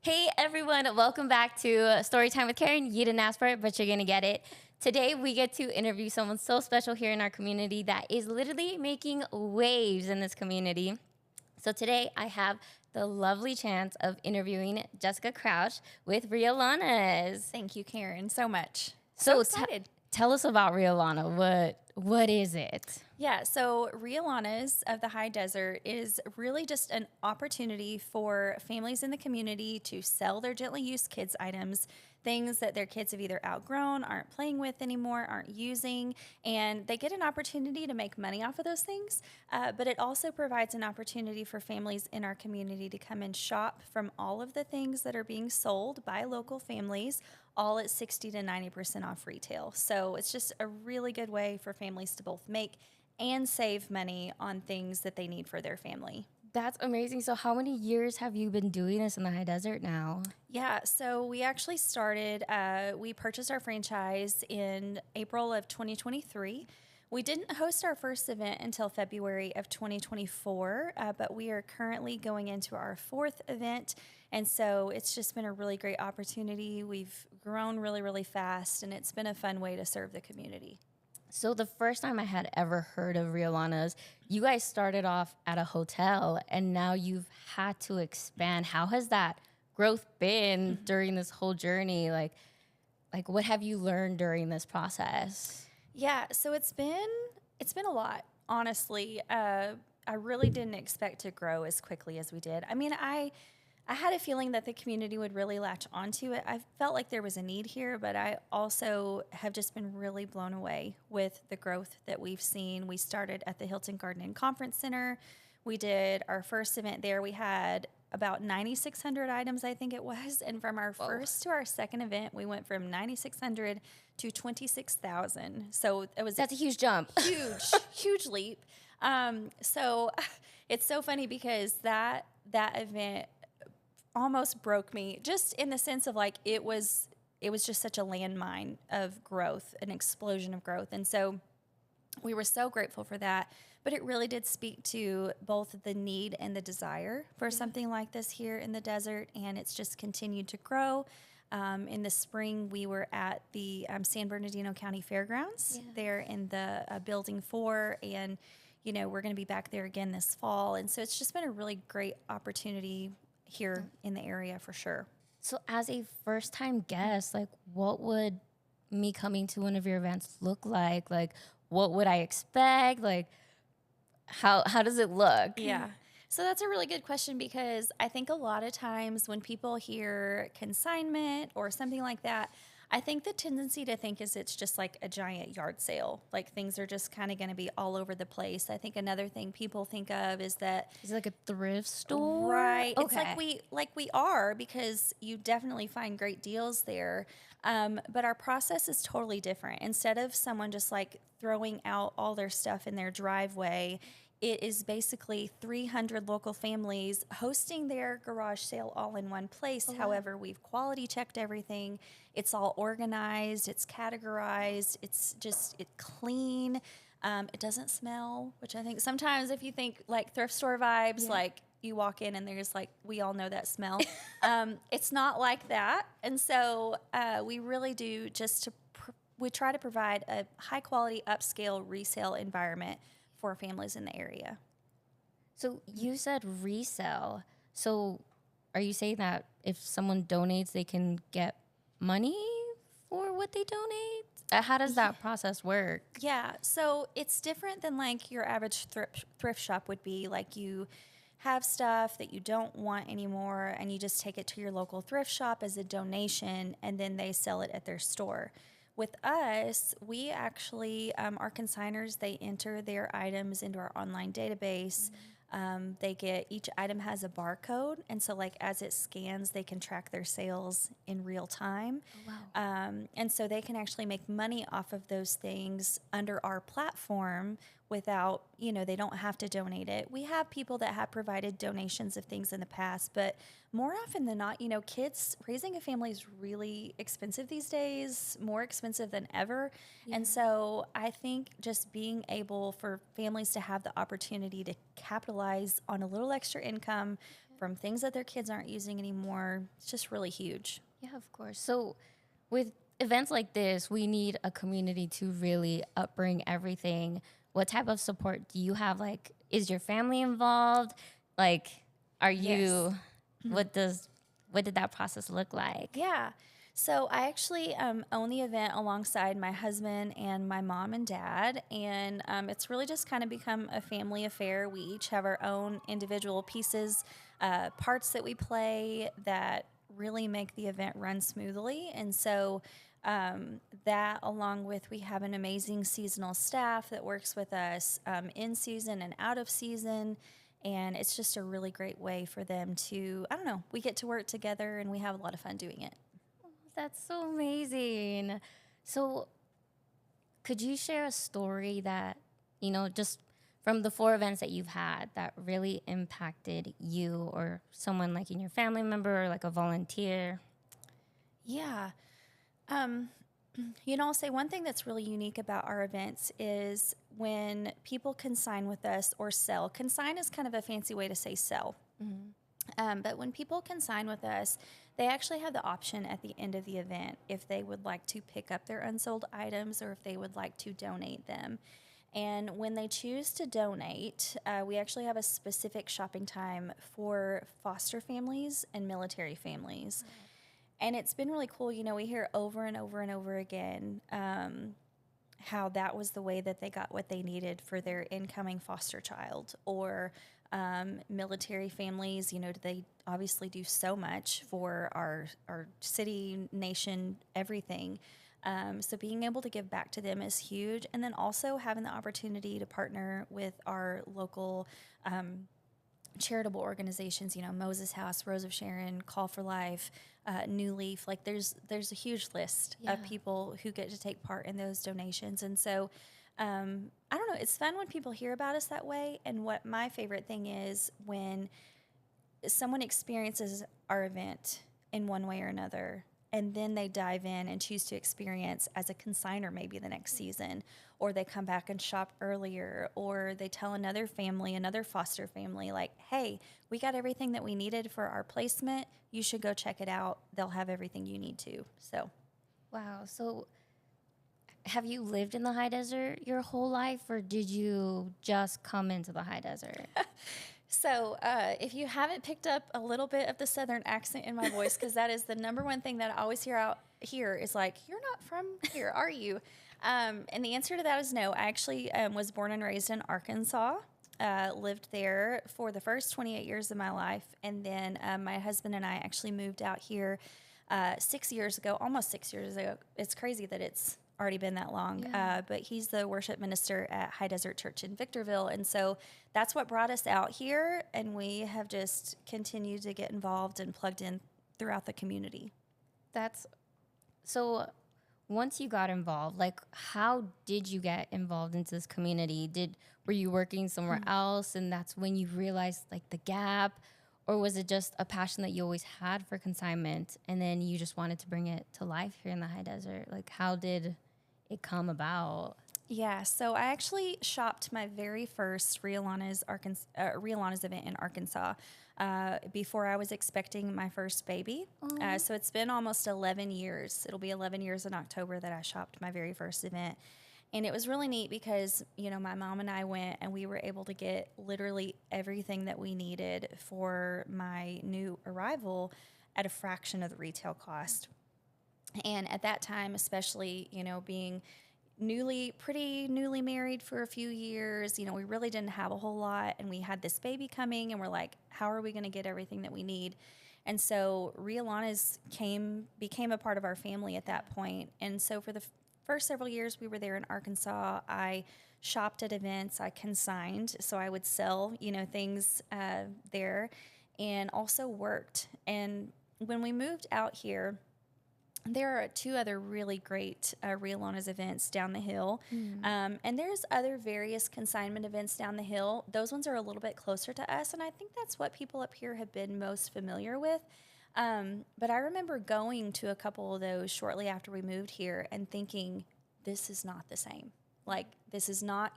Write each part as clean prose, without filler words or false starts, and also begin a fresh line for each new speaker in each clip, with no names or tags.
Hey everyone, welcome back to Storytime with Karen. You didn't ask for it, but you're gonna get it. Today we get to interview someone so special here in our community that is literally making waves in this community. So today I have the lovely chance of interviewing Jessica Crouch with Rhea Lana.
Thank you, Karen, so much.
So
Excited.
tell us about Rhea Lana. What is it?
Yeah, so Rhea Lana's of the High Desert is really just an opportunity for families in the community to sell their gently used kids items, things that their kids have either outgrown, aren't playing with anymore, aren't using, and they get an opportunity to make money off of those things. But it also provides an opportunity for families in our community to come and shop from all of the things that are being sold by local families, all at 60 to 90% off retail. So it's just a really good way for families to both make and save money on things that they need for their family.
That's amazing. So how many years have you been doing this in the high desert now?
Yeah, so we actually started, we purchased our franchise in April of 2023. We didn't host our first event until February of 2024, but we are currently going into our fourth event. And so it's just been a really great opportunity. We've grown really, really fast, and it's been a fun way to serve the community.
So the first time I had ever heard of Rhea Lana's, you guys started off at a hotel and now you've had to expand. How has that growth been during this whole journey? Like what have you learned during this process?
Yeah, so it's been a lot, honestly. I really didn't expect to grow as quickly as we did. I mean, I had a feeling that the community would really latch onto it. I felt like there was a need here, but I also have just been really blown away with the growth that we've seen. We started at the Hilton Garden and Conference Center. We did our first event there. We had about 9,600 items, I think it was. And from our first to our second event, we went from 9,600 to 26,000. So it was
That's a huge jump.
huge leap. So it's so funny because that event almost broke me, just in the sense of like it was just such a landmine of growth, an explosion of growth. And so we were so grateful for that, but it really did speak to both the need and the desire for something like this here in the desert, and it's just continued to grow. In the spring, we were at the San Bernardino County Fairgrounds there in the Building 4, and we're going to be back there again this fall. And so it's just been a really great opportunity here in the area for sure.
So as a first-time guest, like what would me coming to one of your events look like? Like what would I expect? Like how does it look?
Yeah. So that's a really good question, because I think a lot of times when people hear consignment or something like that, I think the tendency to think is it's just like a giant yard sale. Like things are just kind of going to be all over the place. I think another thing people think of is that
Is it like a thrift store?
right.
Okay.
It's like we are, because you definitely find great deals there. But our process is totally different. Instead of someone just like throwing out all their stuff in their driveway, it is basically 300 local families hosting their garage sale all in one place. However, we've quality checked everything. It's all organized, it's categorized, it's clean. It doesn't smell, which I think sometimes if you think like thrift store vibes, like you walk in and there's like, we all know that smell. It's not like that. And so we really do we try to provide a high quality upscale resale environment for families in the area.
So you said resell. So are you saying that if someone donates, they can get money for what they donate? How does that process work?
Yeah, so it's different than like your average thrift shop would be. Like you have stuff that you don't want anymore and you just take it to your local thrift shop as a donation, and then they sell it at their store. With us, we actually, our consigners, they enter their items into our online database. Each item has a barcode. And so like as it scans, they can track their sales in real time.
Oh, wow.
And so they can actually make money off of those things under our platform without, they don't have to donate it. We have people that have provided donations of things in the past, but more often than not, kids, raising a family is really expensive these days, more expensive than ever. Yeah. And so I think just being able for families to have the opportunity to capitalize on a little extra income from things that their kids aren't using anymore. It's just really huge.
Yeah, of course. So with events like this, we need a community to really upbring everything. What type of support do you have? Like, is your family involved? Like, are
Yes.
you, what does, what did that process look like?
Yeah. So I actually own the event alongside my husband and my mom and dad. And it's really just kind of become a family affair. We each have our own individual pieces, parts that we play that really make the event run smoothly. And so that, along with we have an amazing seasonal staff that works with us in season and out of season. And it's just a really great way for them to, I don't know, we get to work together and we have a lot of fun doing it.
That's so amazing. So, could you share a story that, just from the 4 events that you've had that really impacted you or someone like in your family member or like a volunteer?
Yeah. Um, I'll say one thing that's really unique about our events is when people consign with us or sell. Consign is kind of a fancy way to say sell. But when people consign with us, they actually have the option at the end of the event if they would like to pick up their unsold items or if they would like to donate them. And when they choose to donate, we actually have a specific shopping time for foster families and military families. And it's been really cool. We hear over and over and over again how that was the way that they got what they needed for their incoming foster child, or military families. They obviously do so much for our city, nation, everything. So being able to give back to them is huge. And then also having the opportunity to partner with our local charitable organizations, Moses House, Rose of Sharon, Call for Life, New Leaf. Like there's a huge list of people who get to take part in those donations. And so I don't know, it's fun when people hear about us that way. And what my favorite thing is when someone experiences our event in one way or another, and then they dive in and choose to experience as a consigner maybe the next season, or they come back and shop earlier, or they tell another family, another foster family, like, hey, we got everything that we needed for our placement. You should go check it out. They'll have everything you need to. So,
Wow. So, have you lived in the high desert your whole life, or did you just come into the high desert?
So, if you haven't picked up a little bit of the Southern accent in my voice, because that is the number one thing that I always hear out here is like, you're not from here, are you? And the answer to that is no. I actually was born and raised in Arkansas, lived there for the first 28 years of my life. And then my husband and I actually moved out here 6 years ago, almost 6 years ago. It's crazy that it's already been that long.
Yeah.
But he's the worship minister at High Desert Church in Victorville. And so that's what brought us out here. And we have just continued to get involved and plugged in throughout the community.
That's so. Once you got involved, like, how did you get involved into this community? Were you working somewhere else, and that's when you realized like the gap, or was it just a passion that you always had for consignment, and then you just wanted to bring it to life here in the high desert? Like, how did it come about?
Yeah, so I actually shopped my very first Rhea Lana's event in Arkansas before I was expecting my first baby. So it's been almost 11 years. It'll be 11 years in October that I shopped my very first event. And it was really neat because, my mom and I went and we were able to get literally everything that we needed for my new arrival at a fraction of the retail cost. And at that time, especially, being pretty newly married for a few years, we really didn't have a whole lot, and we had this baby coming, and we're like, how are we going to get everything that we need? And so Rhea Lana's became a part of our family at that point. And so for the first several years we were there in Arkansas, I shopped at events, I consigned, so I would sell, things there, and also worked. And when we moved out here, there are 2 other really great Rhea Lana's events down the hill. And there's other various consignment events down the hill. Those ones are a little bit closer to us, and I think that's what people up here have been most familiar with. But I remember going to a couple of those shortly after we moved here and thinking, this is not the same. Like, this is not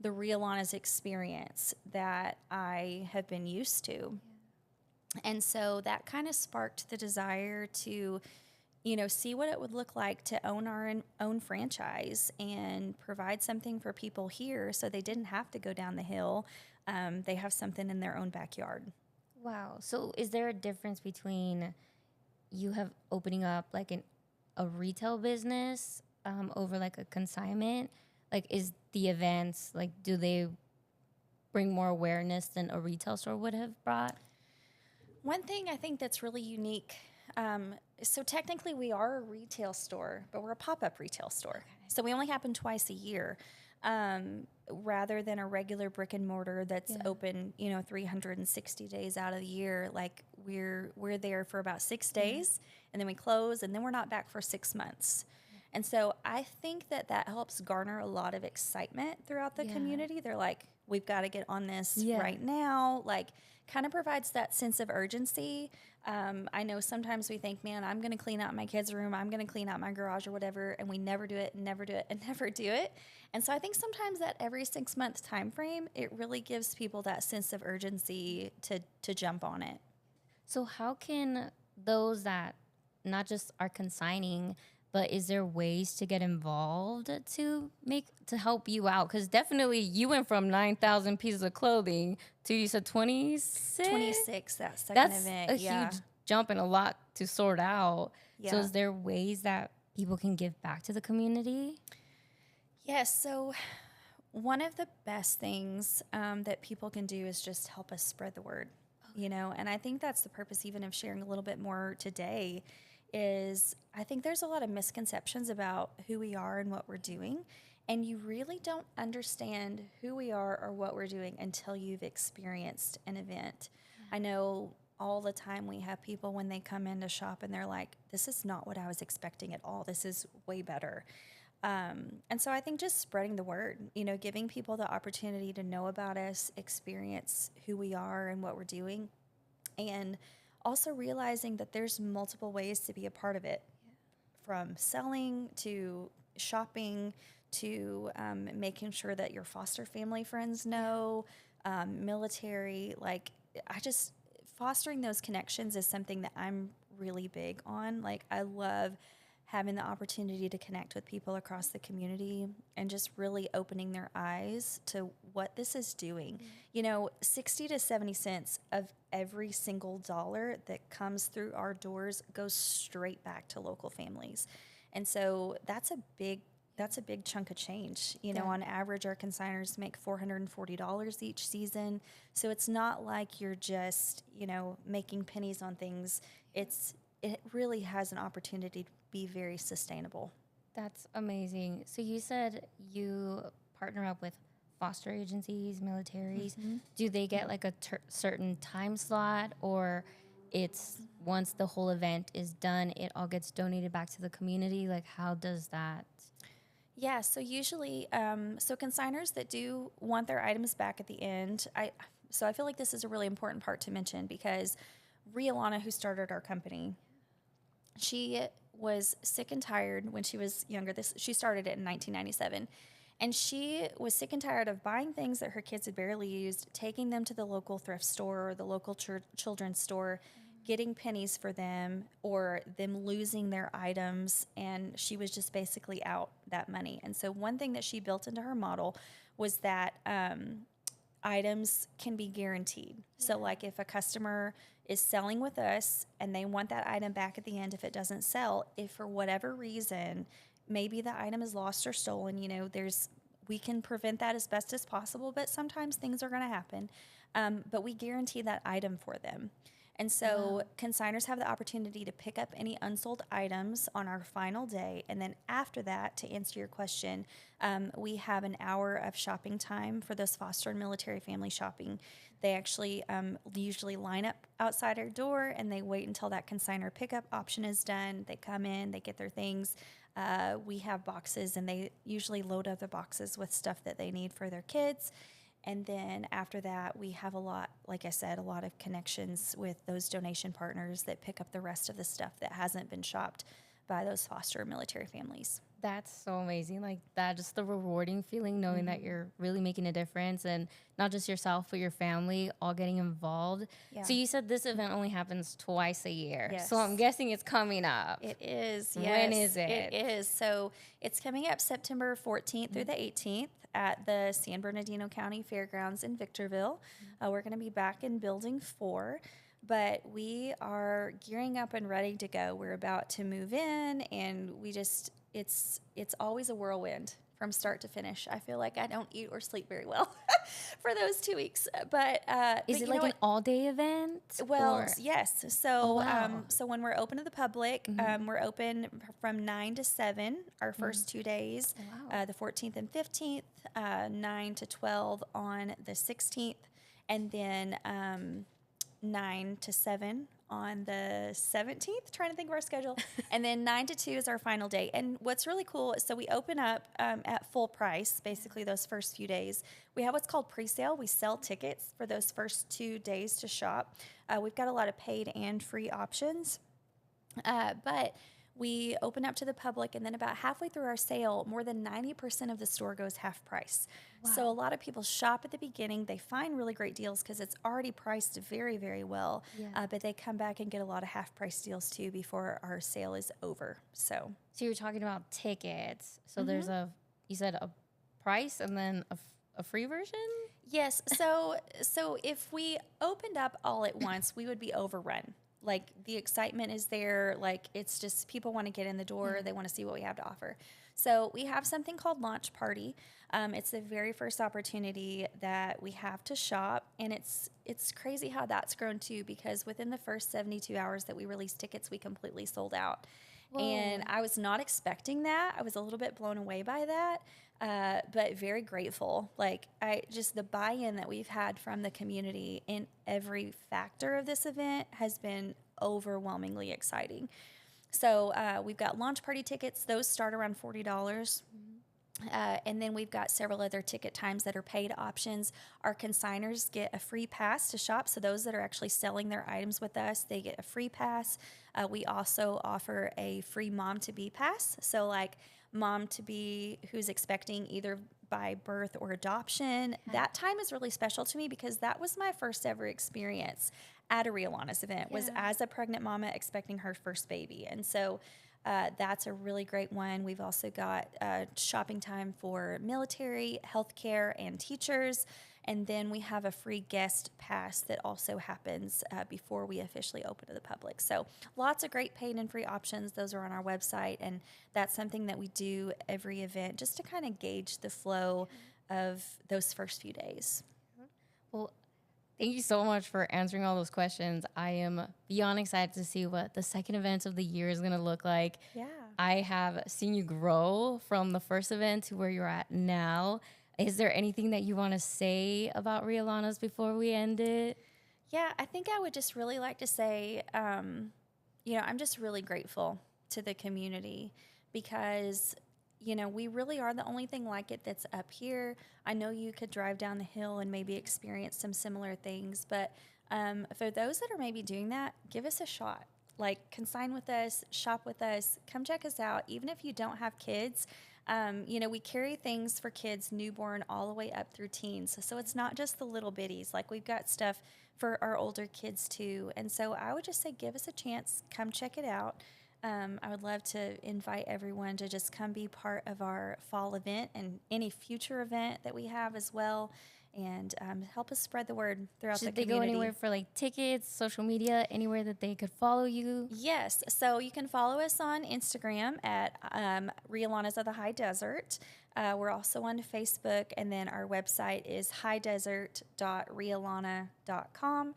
the Rhea Lana's experience that I have been used to. And so that kind of sparked the desire to, see what it would look like to own our own franchise and provide something for people here so they didn't have to go down the hill. They have something in their own backyard.
Wow. So is there a difference between you have opening up like a retail business over like a consignment? Like, is the events, like, do they bring more awareness than a retail store would have brought?
One thing I think that's really unique, so technically we are a retail store, but we're a pop-up retail store. So we only happen twice a year, rather than a regular brick and mortar that's open, 360 days out of the year. Like we're there for about 6 days, and then we close, and then we're not back for 6 months. And so I think that helps garner a lot of excitement throughout the community. They're like, we've got to get on this right now. Like, kind of provides that sense of urgency. I know sometimes we think, man, I'm going to clean out my kids' room, I'm going to clean out my garage or whatever, and we never do it, and never do it, and never do it. And so I think sometimes that every 6 month time frame, it really gives people that sense of urgency to jump on it.
So how can those that not just are consigning, but is there ways to get involved to help you out? Because definitely you went from 9,000 pieces of clothing to, you said 26?
26, that second
That's
event.
a huge jump and a lot to sort out.
Yeah.
So is there ways that people can give back to the community?
Yes. So one of the best things that people can do is just help us spread the word, and I think that's the purpose even of sharing a little bit more today. Is I think there's a lot of misconceptions about who we are and what we're doing, and you really don't understand who we are or what we're doing until you've experienced an event. I know all the time we have people when they come in to shop and they're like, this is not what I was expecting at all. This is way better. And so I think just spreading the word, giving people the opportunity to know about us, experience who we are and what we're doing, and also realizing that there's multiple ways to be a part of it, from selling to shopping to making sure that your foster family friends know, military. Like, fostering those connections is something that I'm really big on. Like, I love having the opportunity to connect with people across the community and just really opening their eyes to what this is doing. 60 to 70 cents of every single dollar that comes through our doors goes straight back to local families. And so that's a big chunk of change. On average, our consigners make $440 each season. So it's not like you're just, making pennies on things. It really has an opportunity to be very sustainable.
That's amazing. So you said you partner up with foster agencies, militaries. Do they get like a certain time slot, or it's once the whole event is done, it all gets donated back to the community? Like, how does that?
Yeah, so usually, consigners that do want their items back at the end, I feel like this is a really important part to mention, because Rhea Lana, who started our company, she was sick and tired when she was younger. She started it in 1997. And she was sick and tired of buying things that her kids had barely used, taking them to the local thrift store or the local children's store, getting pennies for them, or them losing their items. And she was just basically out that money. And so one thing that she built into her model was that items can be guaranteed. So like, if a customer is selling with us and they want that item back at the end, if it doesn't sell, if for whatever reason, maybe the item is lost or stolen, we can prevent that as best as possible, but sometimes things are going to happen. But we guarantee that item for them. And so consigners have the opportunity to pick up any unsold items on our final day. And then after that, to answer your question, we have an hour of shopping time for those foster and military family shopping. They actually usually line up outside our door, and they wait until that consigner pickup option is done. They come in, they get their things. We have boxes, and they usually load up the boxes with stuff that they need for their kids. And then after that, we have a lot of connections with those donation partners that pick up the rest of the stuff that hasn't been shopped by those foster military families.
That's so amazing. Like that, just the rewarding feeling knowing that you're really making a difference and not just yourself, but your family all getting involved.
Yeah.
So you said this event only happens twice a year. So I'm
Yes.
guessing it's coming up.
It is.
When
Yes,
is
it
it?
is. So it's coming up September 14th through the 18th at the San Bernardino County Fairgrounds in Victorville. We're going to be back in Building 4, but we are gearing up and ready to go. We're about to move in, and it's always a whirlwind from start to finish. I feel like I don't eat or sleep very well for those 2 weeks. But
Is
but
it
you know
like an
what?
all day event?
Well,
Or?
yes.
Oh,
So,
wow.
so when we're open to the public, we're open from 9 to 7 our first 2 days,
Wow.
the 14th and 15th, 9 to 12 on the 16th, and then 9 to 7 on the 17th. Trying to think of our schedule, and then 9 to 2 is our final day. And what's really cool is so we open up at full price, basically those first few days. We have what's called pre-sale. We sell tickets for those first 2 days to shop. We've got a lot of paid and free options. But we open up to the public, and then about halfway through our sale, more than 90% of the store goes half price. So a lot of people shop at the beginning. They find really great deals because it's already priced very, very well.
Yeah.
But they come back and get a lot of half price deals too before our sale is over. So
So you're talking about tickets. So there's you said a price and then a free version?
yes, so if we opened up all at once, we would be overrun. Like the excitement is there, like it's just people want to get in the door, they want to see what we have to offer. So we have something called Launch Party. It's the very first opportunity that we have to shop, and it's crazy how that's grown too, because within the first 72 hours that we released tickets, we completely sold out. And I was not expecting that. I was a little bit blown away by that, but very grateful. Like the buy-in that we've had from the community in every factor of this event has been overwhelmingly exciting. So we've got launch party tickets. Those start around $40. And then we've got several other ticket times that are paid options. Our consigners get a free pass to shop. So those that are actually selling their items with us, they get a free pass. We also offer a free mom-to-be pass. So like mom-to-be who's expecting either by birth or adoption, that time is really special to me because that was my first ever experience at a Rhea Lana's event, was as a pregnant mama expecting her first baby. And so that's a really great one. We've also got shopping time for military, healthcare, and teachers. And then we have a free guest pass that also happens before we officially open to the public. So lots of great paid and free options. Those are on our website. And that's something that we do every event just to kind of gauge the flow of those first few days.
Well, thank you so much for answering all those questions. I am beyond excited to see what the second event of the year is going to look like.
Yeah.
I have seen you grow from the first event to where you're at now. Is there anything that you want to say about Rhea Lana's before we end it?
Yeah, I think I would just really like to say, I'm just really grateful to the community because, we really are the only thing like it that's up here. I know you could drive down the hill and maybe experience some similar things, but for those that are maybe doing that, give us a shot. Like, consign with us, shop with us, come check us out. Even if you don't have kids, we carry things for kids newborn all the way up through teens. So it's not just the little bitties. Like, we've got stuff for our older kids too. And so I would just say give us a chance, come check it out. I would love to invite everyone to just come be part of our fall event and any future event that we have as well, and help us spread the word throughout the
Should they
community.
go anywhere for like tickets, social media, anywhere that they could follow you?
Yes, so you can follow us on Instagram at Rhea Lana's of the High Desert. We're also on Facebook, and then our website is highdesert.rhealana.com.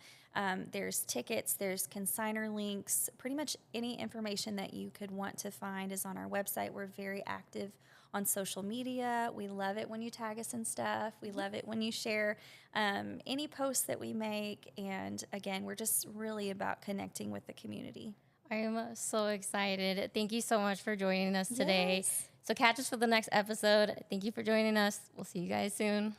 There's tickets, there's consignor links, pretty much any information that you could want to find is on our website. We're very active on social media. We love it when you tag us and stuff. We love it when you share any posts that we make. And again, we're just really about connecting with the community.
I am so excited. Thank you so much for joining us today.
Yes.
So catch us for the next episode. Thank you for joining us. We'll see you guys soon.